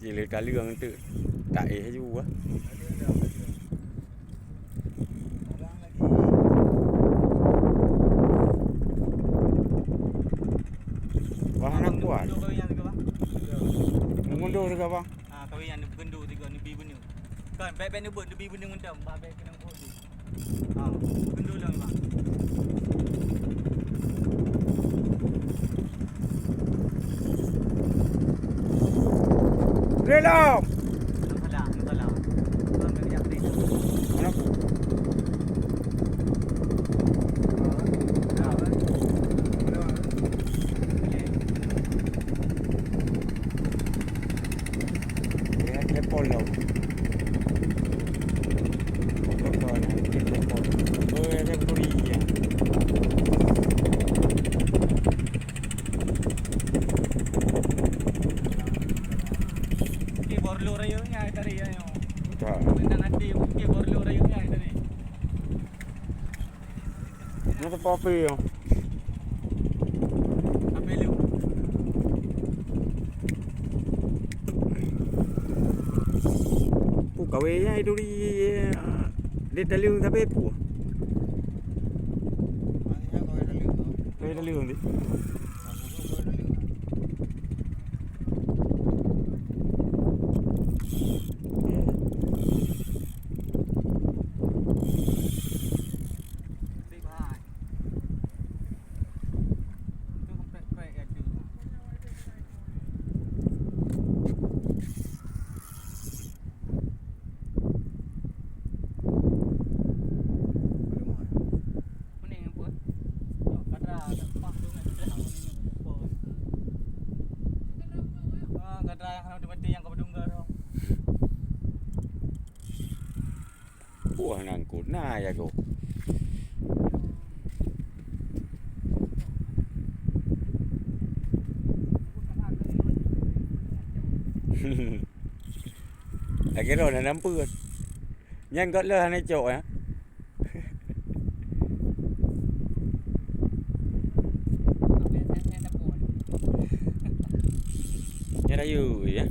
Kira kali orang tu tak juga. Wah nak kuat. Mengundur juga bang. Kau yang bergendur tiga nebi benda. Kan baik-baik ni buat nebi benda mendam. Baik kena buat tu. Bergendur lah bang. Relom. Salah. Bang kena kejap ni. Mana? Dia polo. Borlo raya ni ai tadi ayo. Tak. Nak nanti okey borlo raya ni ai tadi. Nak apa yo? Apa lu? Kawe yang itu di taliung tapi pu. Kawe taliung ni. Yang kau berdungga tu. Wah nangkut nah ya kau. Akhirnya nak nampak. Yang kat lah nak cok ya. Ya rayu ya.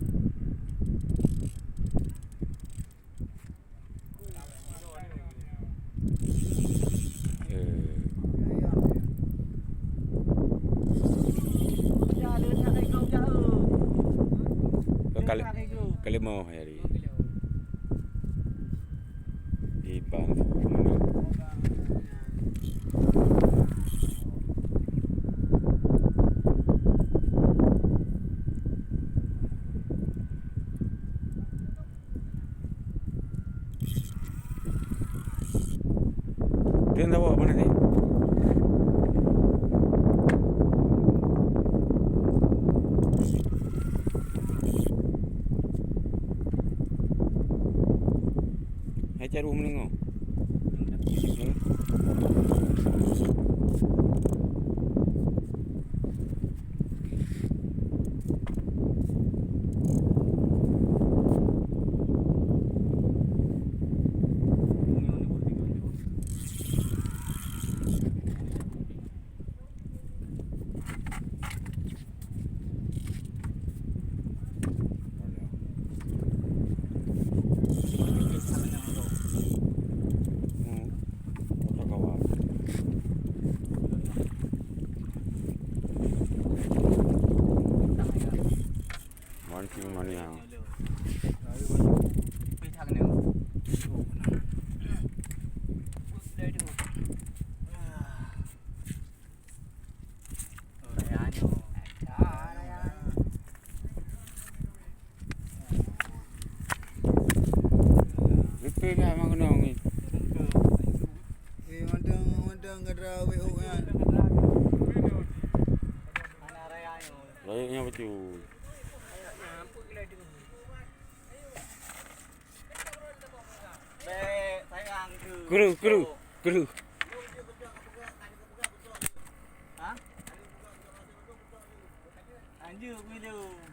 Kali mau hari. Iban. Dia nak bawa mana ni? Cari rumah ni ngau. Mancing mania. Lepas ni memang kena ni. Mandang kadra WO kan. Layaknya betul. Guru.